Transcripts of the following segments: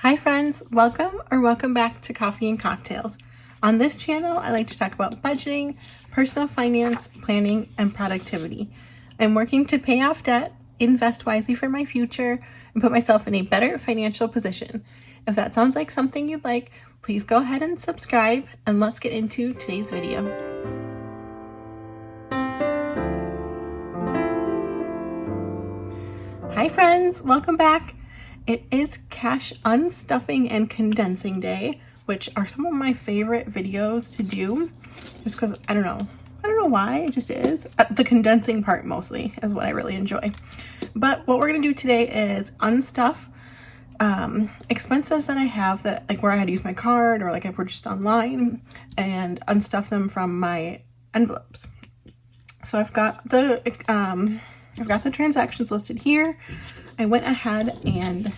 Hi friends, welcome back to Coffee and Cocktails. On this channel, I like to talk about budgeting, personal finance, planning, and productivity. I'm working to pay off debt, invest wisely for my future, and put myself in a better financial position. If that sounds like something you'd like, please go ahead and subscribe, and let's get into today's video. Hi friends, welcome back. It is cash unstuffing and condensing day, which are some of my favorite videos to do, just because I don't know why, it just is. The condensing part mostly is what I really enjoy. But what we're gonna do today is unstuff expenses that I have, that like where I had to use my card or like I purchased online, and unstuff them from my envelopes. So I've got the transactions listed here. I went ahead and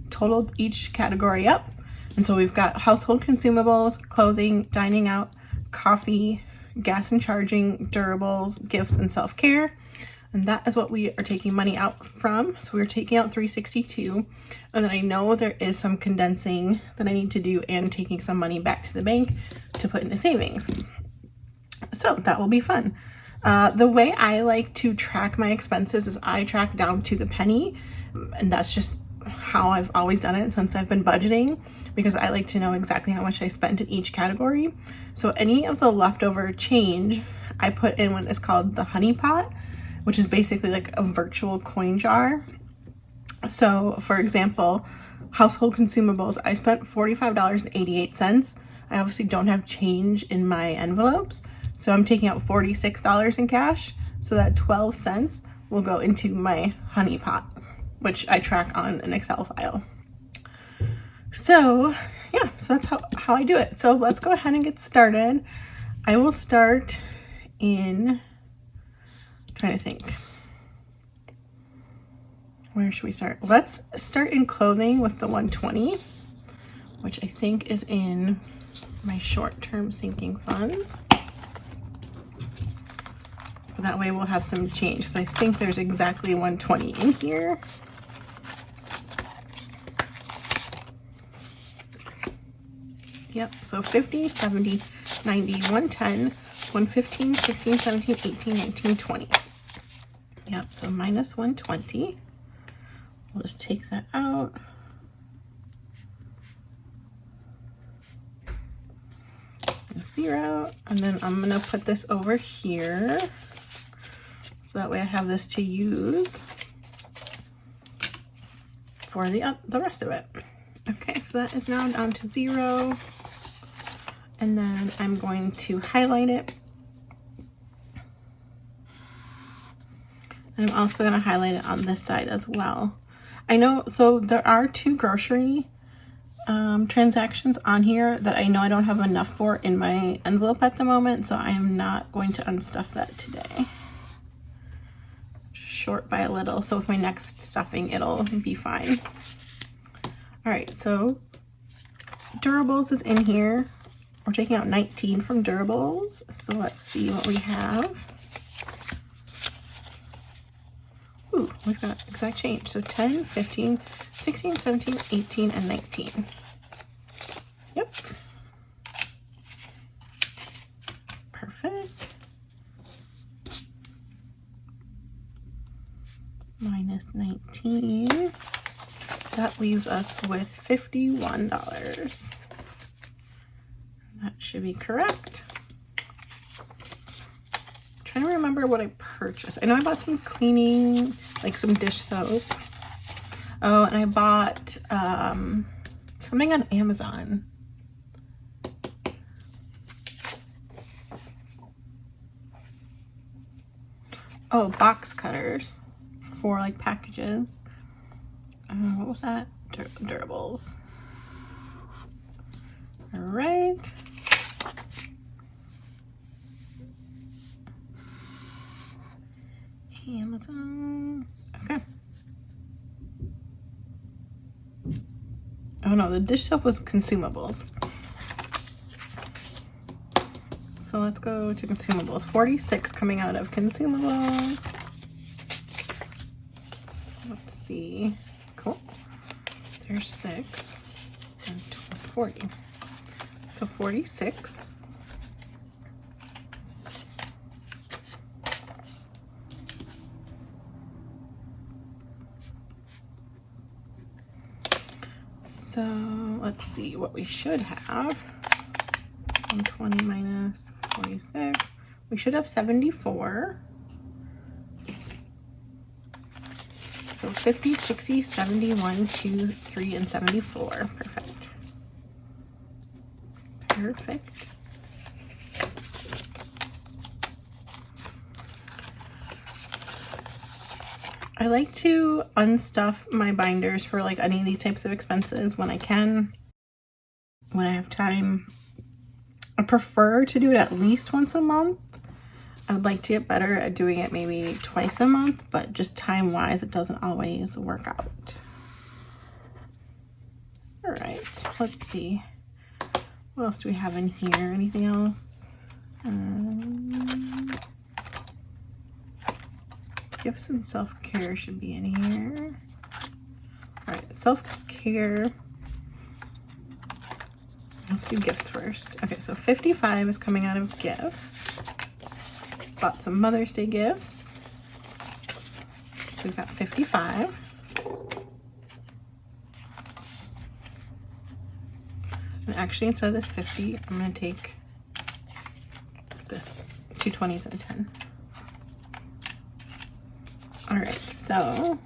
totaled each category up. And so we've got household consumables, clothing, dining out, coffee, gas and charging, durables, gifts, and self-care. And that is what we are taking money out from. So we're taking out $362. And then I know there is some condensing that I need to do and taking some money back to the bank to put into savings. So that will be fun. The way I like to track my expenses is I track down to the penny, and that's just how I've always done it since I've been budgeting, because I like to know exactly how much I spent in each category. So any of the leftover change I put in what is called the honey pot, which is basically like a virtual coin jar. So for example, household consumables, I spent $45.88. I obviously don't have change in my envelopes, so I'm taking out $46 in cash, so that 12 cents will go into my honey pot, which I track on an Excel file. So yeah, so that's how I do it. So let's go ahead and get started. I will start in, I'm trying to think, where should we start? Let's start in clothing with the 120, which I think is in my short-term sinking funds. That way we'll have some change, because I think there's exactly 120 in here. Yep, so 50, 70, 90, 110, 115, 16, 17, 18, 19, 20. Yep, so minus 120. We'll just take that out. Zero, and then I'm gonna put this over here. So that way I have this to use for the rest of it. Okay, so that is now down to 0. And then I'm going to highlight it. And I'm also going to highlight it on this side as well. I know, so there are 2 grocery transactions on here that I know I don't have enough for in my envelope at the moment, so I am not going to unstuff that today. Short by a little, so with my next stuffing it'll be fine. All right, so durables is in here. We're taking out 19 from durables, so let's see what we have. Ooh, we've got exact change, so 10, 15, 16, 17, 18, and 19. Yep. Perfect. Minus 19. That leaves us with $51. That should be correct. I'm trying to remember what I purchased. I know I bought some cleaning, like some dish soap. Oh, and I bought something on Amazon. Oh, box cutters for like packages. What was that? Durables. All right. Amazon. Okay. Oh no, the dish soap was consumables. So let's go to consumables. 46 coming out of consumables. Let's see. Cool. There's 6 and 40. So 46. So let's see what we should have. 120 minus 46. We should have 74. So 50, 60, 71, 2, 3, and 74. Perfect. Perfect. I like to unstuff my binders for like any of these types of expenses when I can, when I have time. I prefer to do it at least once a month. I would like to get better at doing it maybe twice a month, but just time-wise, it doesn't always work out. All right, let's see. What else do we have in here? Anything else? Gifts and self-care should be in here. All right, self-care. Let's do gifts first. Okay, so 55 is coming out of gifts. Bought some Mother's Day gifts. So we've got 55. And actually, instead of this 50, I'm going to take this 2 20s and a 10. All right, so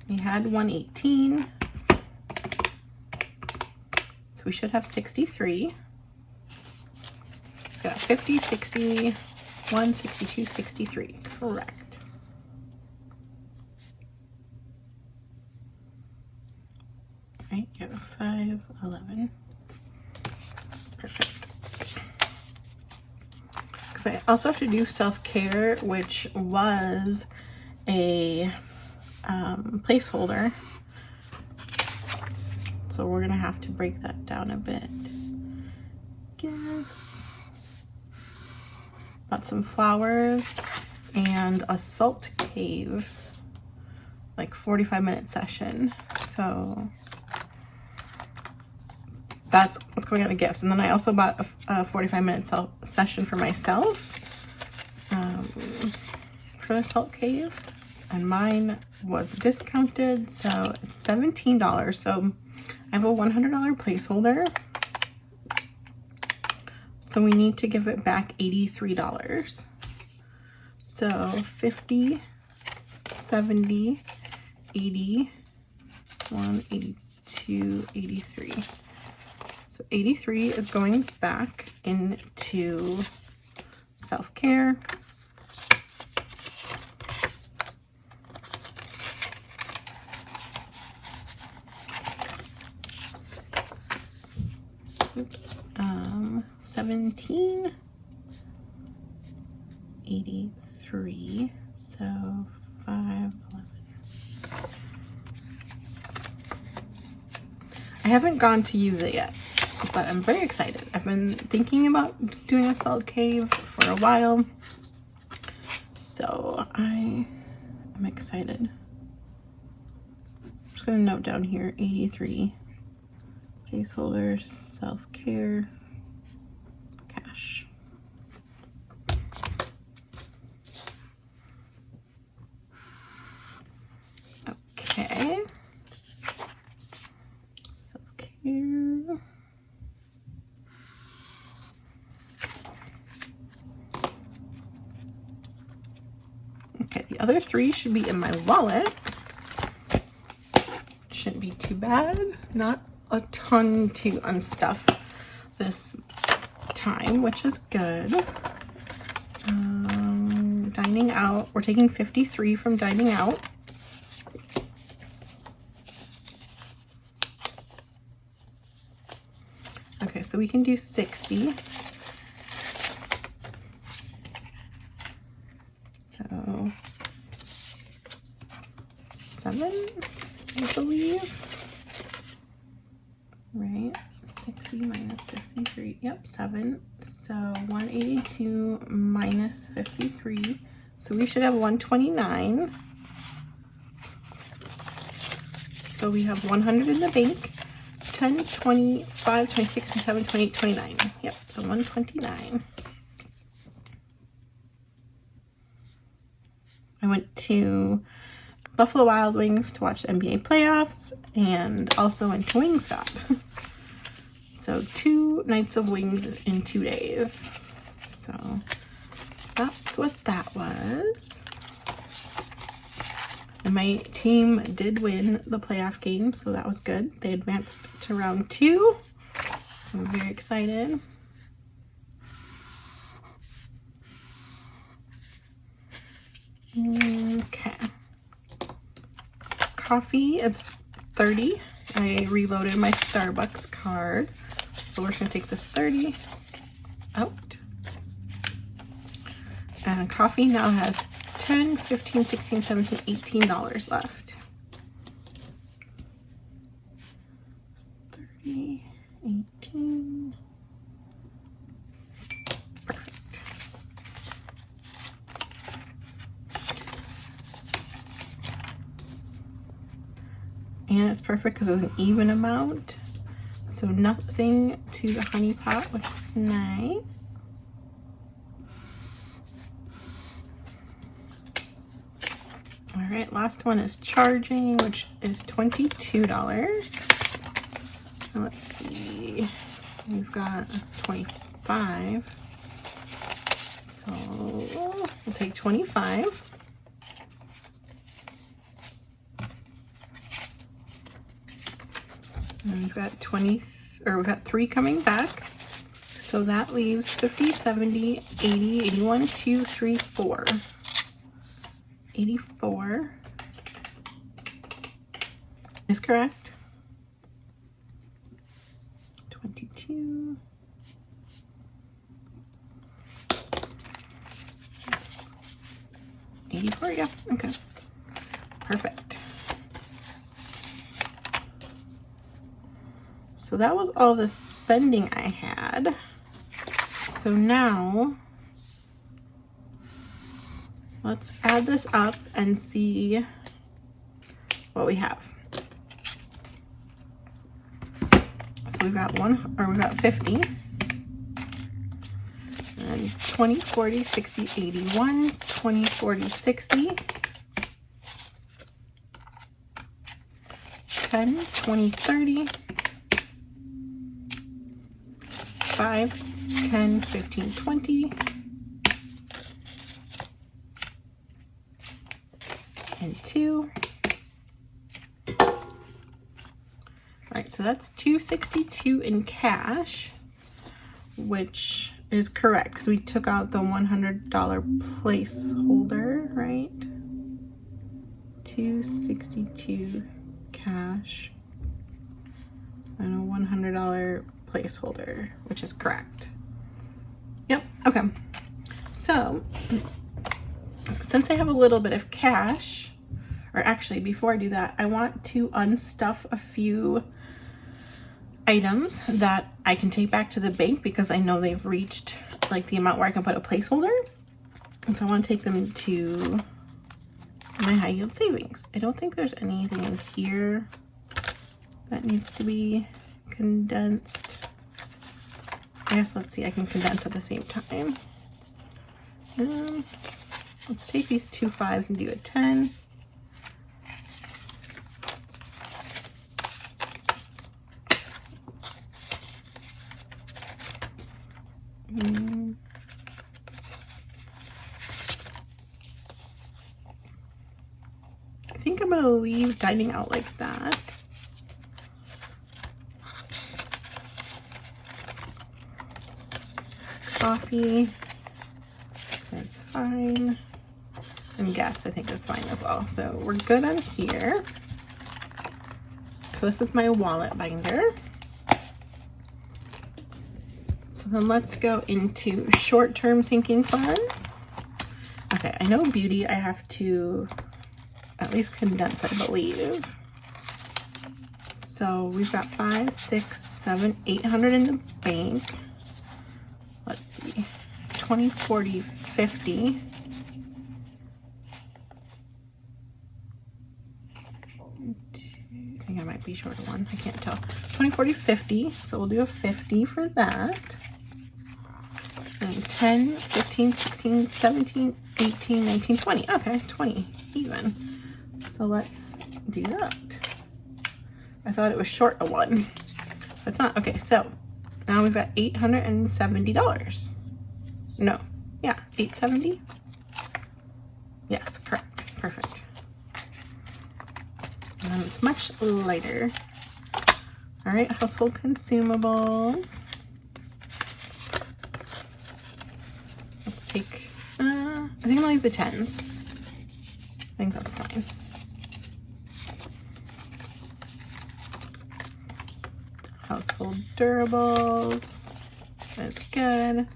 we had 118. So we should have 63. Got 50, 60, 162, 63. Correct. Right, you have 5, 11. Perfect. Because I also have to do self-care, which was a placeholder. So we're gonna have to break that down a bit. Got some flowers and a salt cave, like 45-minute session. So that's what's going on to gifts. And then I also bought a 45-minute session for myself for the salt cave, and mine was discounted, so it's $17. So I have a $100 placeholder. So we need to give it back $83. So 50, 70, 80, 182, 83. So 83 is going back into self-care. Oops. 17, 83, so 5, 11. I haven't gone to use it yet, but I'm very excited. I've been thinking about doing a salt cave for a while, so I am excited. I'm just gonna note down here 83, placeholder, self-care, cash. Okay. Self-care. Okay, the other 3 should be in my wallet. Shouldn't be too bad. Not a ton to unstuff this time, which is good. Dining out, we're taking 53 from dining out. Okay, so we can do 60. So 7, I believe. Right, 60 minus 53, yep, 7. So 182 minus 53. So we should have 129. So we have 100 in the bank, 10, 25, 26, 27, 28, 29. Yep, so 129. I went to Buffalo Wild Wings to watch the NBA playoffs and also went to Wingstop. So 2 nights of wings in 2 days. So that's what that was. And my team did win the playoff game, so that was good. They advanced to round 2, so I'm very excited. Okay. Coffee is 30. I reloaded my Starbucks card, so we're just gonna take this 30 out. And coffee now has $10, $15, $16, $17, $18 left. 30, 18. Perfect. And it's perfect because it was an even amount. So nothing to the honey pot, which is nice. All right, last one is charging, which is $22. Now let's see, we've got 25. So we'll take 25. And we've got 3 coming back. So that leaves 50, 70, 80, 81, 2, 3, 4. 84 is correct. 22. 84, yeah, okay. Perfect. So that was all the spending I had. So now let's add this up and see what we have. So we've got 50. And 20, 40, 60, 81, 20, 40, 60. 10, 20, 30. 5, 10, 15, 20. And 2. All right, so that's $262 in cash, which is correct because we took out the $100 placeholder, right? $262 cash and a $100 placeholder, which is correct. Yep, okay. So since I have a little bit of cash, or actually before I do that, I want to unstuff a few items that I can take back to the bank because I know they've reached like the amount where I can put a placeholder. And so I want to take them to my high yield savings. I don't think there's anything in here that needs to be condensed. I guess let's see, I can condense at the same time. Let's take these 2 5s and do a 10. I think I'm gonna leave dining out like that. Coffee is fine, and gas I think is fine as well. So we're good on here. So this is my wallet binder. So then let's go into short-term sinking funds. Okay, I know beauty I have to at least condense, I believe. So we've got 5, 6, 7, 800 in the bank. Let's see, 20, 40, 50. I think be short of one. I can't tell. 20, 40, 50. So we'll do a 50 for that. And 10, 15, 16, 17, 18, 19, 20. Okay, 20 even. So let's do that. I thought it was short of one. But it's not. Okay, so now we've got $870. No. Yeah, 870. Yes, correct. Perfect. And it's much lighter. All right, household consumables. Let's take, I think I'll leave the 10s. I think that's fine. Household durables is good.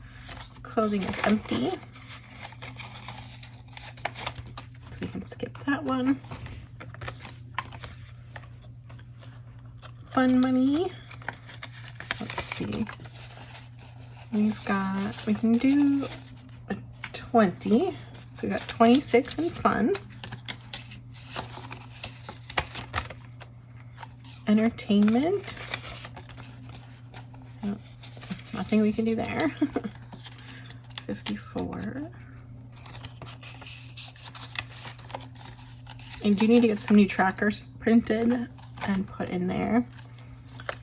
Clothing is empty. So we can skip that one. Fun money. Let's see. We can do a 20. So we got 26 in fun. Entertainment. Oh, nothing we can do there. 54. I do need to get some new trackers printed and put in there.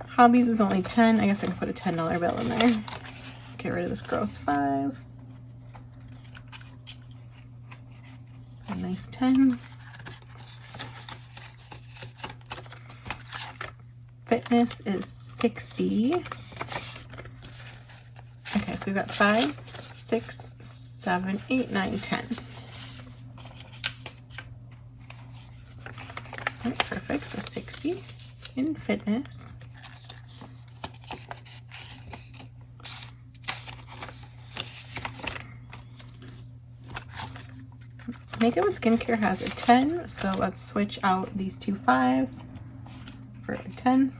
Hobbies is only 10. I guess I can put a $10 bill in there. Get rid of this gross 5. A nice 10. Fitness is 60. Okay, so we've got 5, 6, 7, 8, 9, 10. Right, perfect. So 60 in fitness. Makeup and skincare has a 10, so let's switch out these two 5s for a 10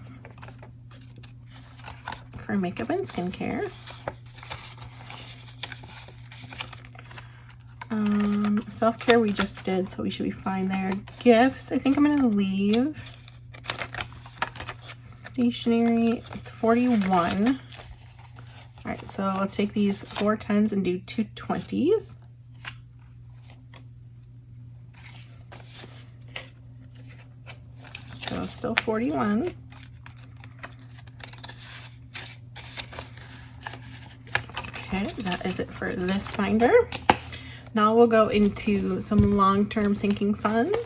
for makeup and skincare. Self-care we just did, so we should be fine there. Gifts, I think I'm gonna leave. Stationery, it's 41. All right, so let's take these 4 10s and do 2 20s. So still 41. Okay, that is it for this binder. Now we'll go into some long-term sinking funds.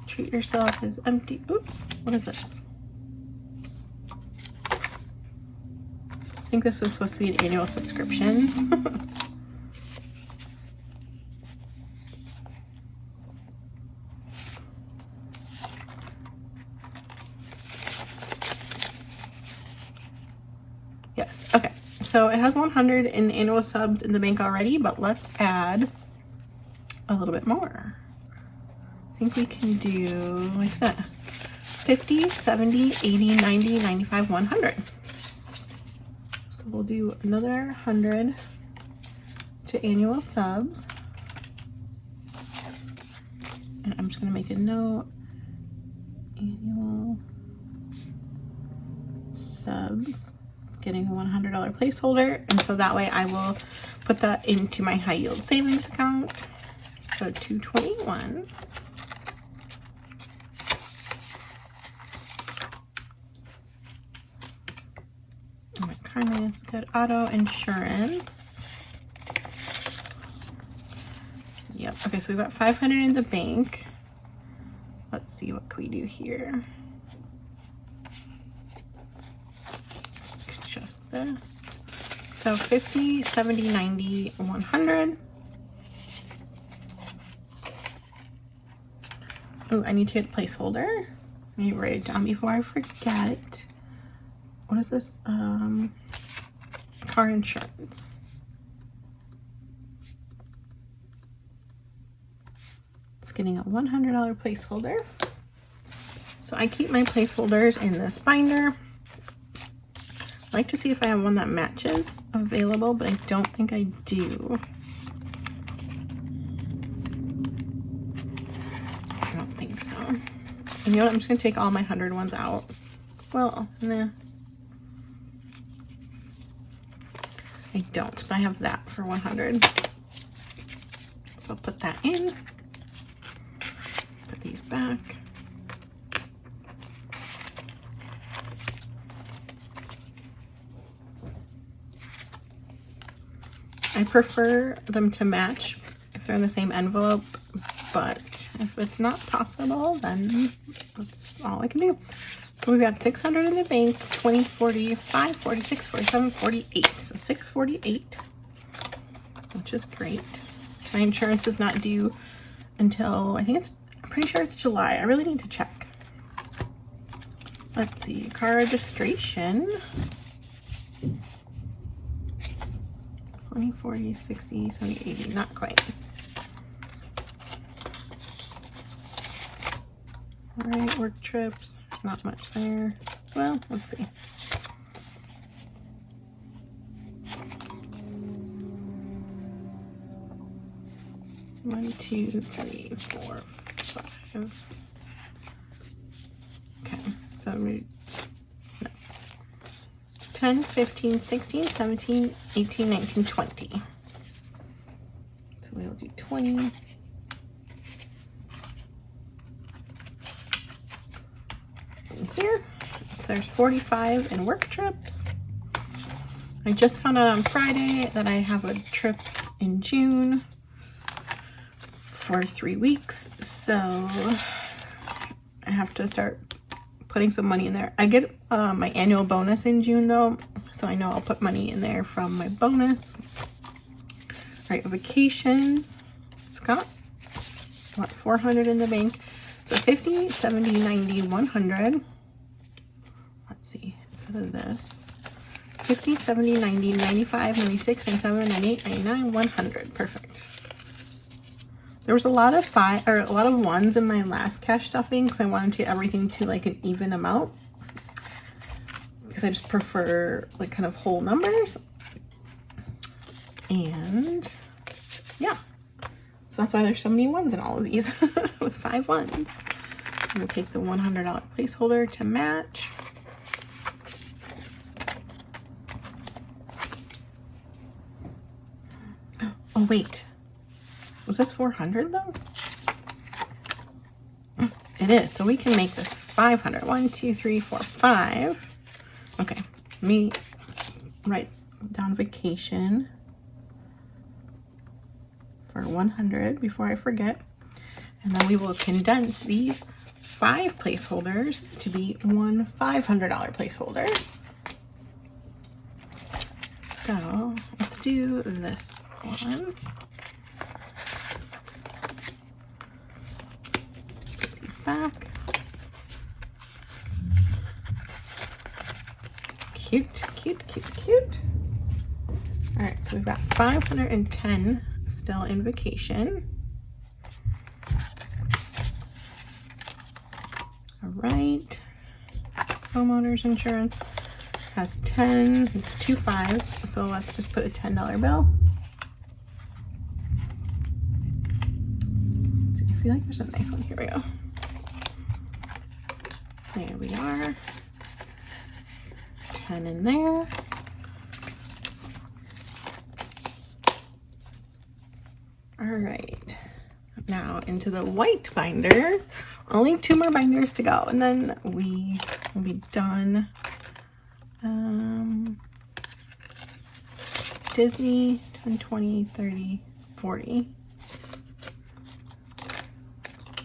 Treat yourself is empty. Oops, what is this? I think this was supposed to be an annual subscription. Yes, okay. So it has 100 in annual subs in the bank already, but let's add a little bit more. I think we can do like this. 50, 70, 80, 90, 95, 100. So we'll do another 100 to annual subs. And I'm just gonna make a note. Annual subs. Getting a $100 placeholder, and so that way I will put that into my high yield savings account. So 221. Oh, my kindness, good. Auto insurance. Yep. Okay, so we've got 500 in the bank. Let's see, what can we do here? This. So 50, 70, 90, 100. Oh, I need to get a placeholder. Let me write it down before I forget. What is this? Car insurance. It's getting a $100 placeholder. So I keep my placeholders in this binder. I like to see if I have one that matches available, but I don't think I do. I don't think so. And you know what? I'm just gonna take all my 100 ones out. Well, nah. I don't, but I have that for 100. So I'll put that in. Put these back. I prefer them to match if they're in the same envelope, but if it's not possible, then that's all I can do. So we've got 600 in the bank, 20, 45, 46, 47, 48. So 648, which is great. My insurance is not due until, I'm pretty sure it's July. I really need to check. Let's see, car registration. 20, 40, 60, 70, 80, not quite. All right, work trips, not much there. Well, let's see. One, two, three, four, five. Okay, so we 10, 15, 16, 17, 18, 19, 20. So we'll do 20. In here. So there's 45 in work trips. I just found out on Friday that I have a trip in June for 3 weeks. So I have to start putting some money in there. I get my annual bonus in June though, so I know I'll put money in there from my bonus. All right, vacations. It's got what, 400 in the bank. So 50, 70, 90, 100. Let's see, instead of this. 50, 70, 90, 95, 96, 97, 98, 99, 100. Perfect. There was a lot of ones in my last cash stuffing because I wanted to get everything to like an even amount, because I just prefer like kind of whole numbers. And yeah, so that's why there's so many ones in all of these with 5 ones. I'm gonna take the $100 placeholder to match. Oh wait. Was this 400 though? It is, so we can make this 500. 1, 2, 3, 4, 5. Okay, let me write down vacation for 100 before I forget. And then we will condense these 5 placeholders to be one $500 placeholder. So let's do this one. Back. Cute, cute, cute, cute. All right, so we've got 510 still in vacation. All right, homeowners insurance has 10, it's 2 5s, so let's just put a $10 bill. Let's see, I feel like there's a nice one. Here we go. There we are. 10 in there. All right. Now into the white binder. Only 2 more binders to go, and then we will be done. Disney, 10, 20, 30, 40.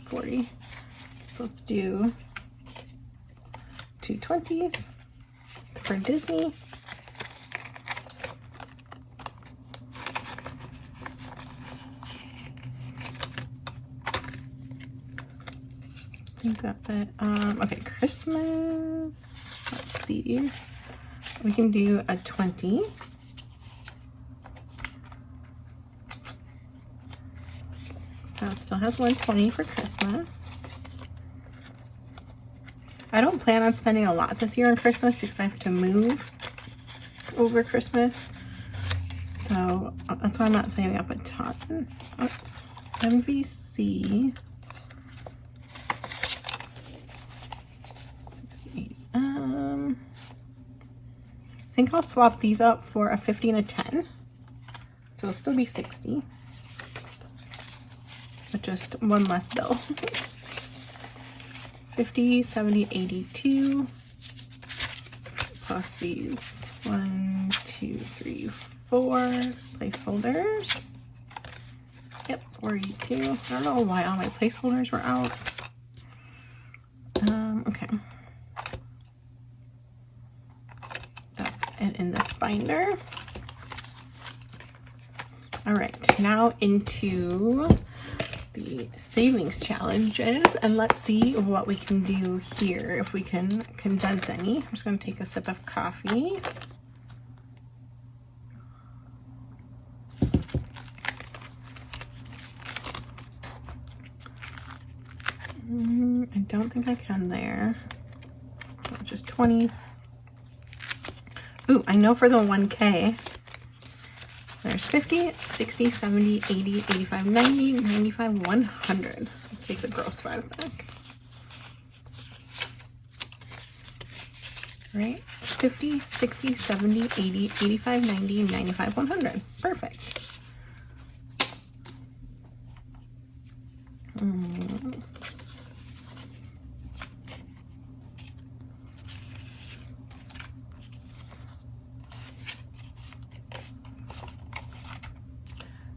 40. So let's do 2 20s for Disney. I think that's it. Okay, Christmas. Let's see. We can do a 20. So it still has 120 for Christmas. I don't plan on spending a lot this year on Christmas because I have to move over Christmas. So that's why I'm not saving up a ton. Oops. MVC. think I'll swap these up for a 50 and a 10. So it'll still be 60. But just one less bill. 50, 70, 82. Plus these 1, 2, 3, 4 placeholders. Yep, 482. I don't know why all my placeholders were out. Okay. That's it in this binder. All right, now into the savings challenges, and let's see what we can do here, if we can condense any. I'm just going to take a sip of coffee. I don't think I can there. Just 20s. Ooh, I know for the 1K, there's 50, 60, 70, 80, 85, 90, 95, 100. Let's take the gross 5 back. All right, 50, 60, 70, 80, 85, 90, 95, 100. Perfect.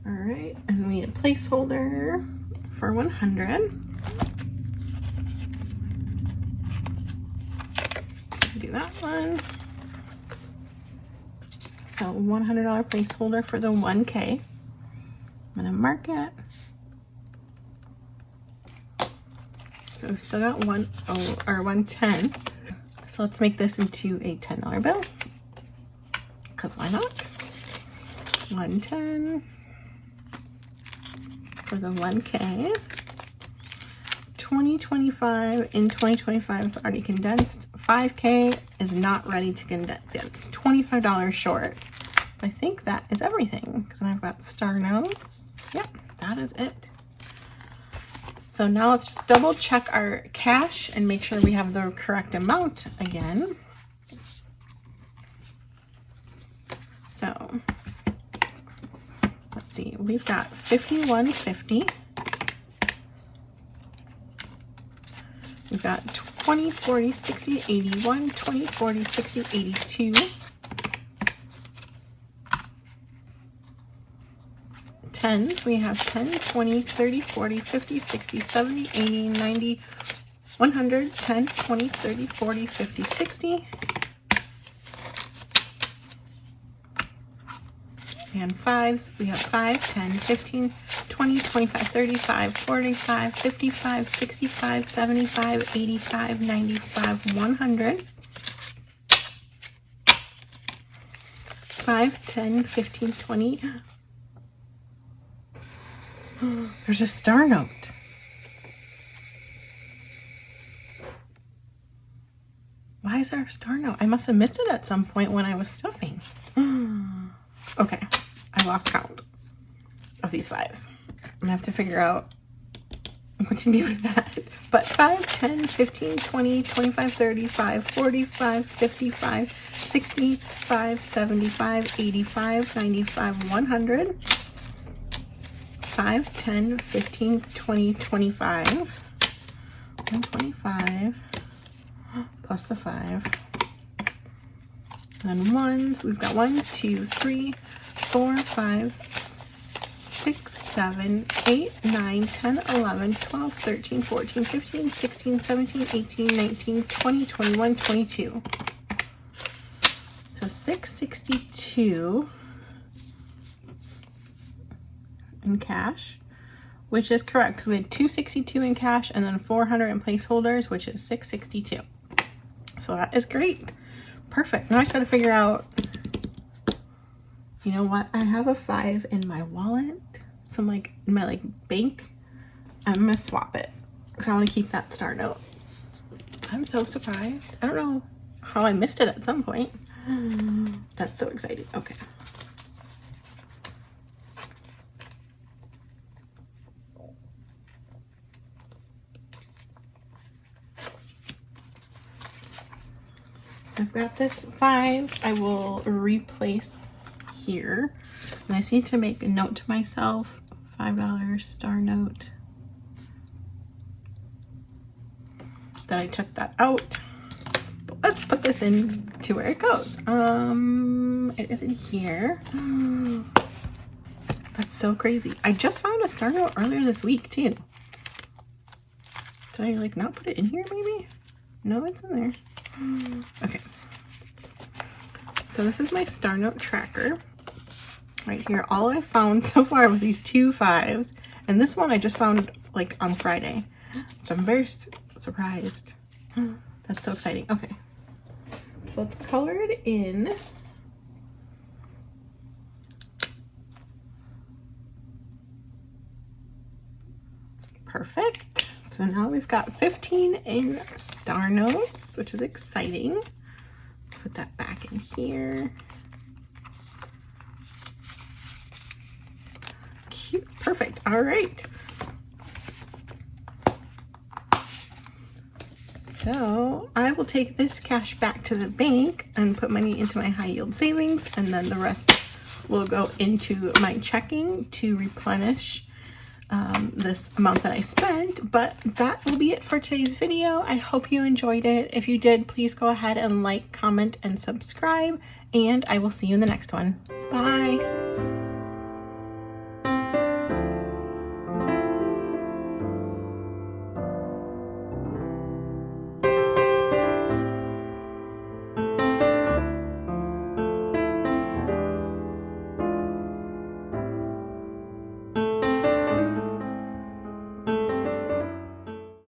All right, and we need a placeholder for 100. Do that one. So $100 placeholder for the 1K. I'm gonna mark it. So we've still got 110. So let's make this into a $10 bill, because why not? 110 for the 1K. 2025 in 2025 is already condensed. 5K is not ready to condense yet. It's $25 short. I think that is everything, because I've got star notes. Yep, that is it. So now let's just double check our cash and make sure we have the correct amount again. So let's see, we've got 5150. We've got 20, 40, 60, 81, 20, 40, 60, 82. 10s, we have 10, 20, 30, 40, 50, 60, 70, 80, 90, 100, 10, 20, 30, 40, 50, 60. And 5s, we have 5, 10, 15, 20, 25, 35, 45, 55, 65, 75, 85, 95, 100. 5, 10, 15, 20. There's a star note. Why is there a star note? I must have missed it at some point when I was stuffing. Okay, I lost count of these 5s. I'm gonna have to figure out what to do with that. But 5, 10, 15, 20, 25, 35, 45, 55, 65, 75, 85, 95, 100. 5, 10, 15, 20, 25. 125 plus the 5. And 1s, we've got 1, 2, 3, 4, 5, 6, 7, 8, 9, 10, 11, 12, 13, 14, 15, 16, 17, 18, 19, 20, 21, 22. So 662 in cash, which is correct. So we had 262 in cash and then 400 in placeholders, which is 662. So that is great. Perfect. Now I just got to figure out, you know what? I have a 5 in my wallet. So I'm like, in my bank, I'm going to swap it because I want to keep that star note. I'm so surprised. I don't know how I missed it at some point. That's so exciting. Okay. I've got this 5 I will replace here. And I just need to make a note to myself, $5 star note, that I took that out. But let's put this in to where it goes. It is in here. That's so crazy. I just found a star note earlier this week too. Did I like not put it in here maybe? No, it's in there. Okay. So this is my star note tracker. Right here, all I found so far was these 2 5s, and this one I just found like on Friday, so I'm very surprised. That's so exciting. Okay, so let's color it in. Perfect. So now we've got 15 in star notes, which is exciting. Let's put that back in here. Cute. Perfect. All right. So I will take this cash back to the bank and put money into my high yield savings, and then the rest will go into my checking to replenish this amount that I spent. But that will be it for today's video. I hope you enjoyed it. If you did, please go ahead and like, comment, and subscribe, and I will see you in the next one. Bye.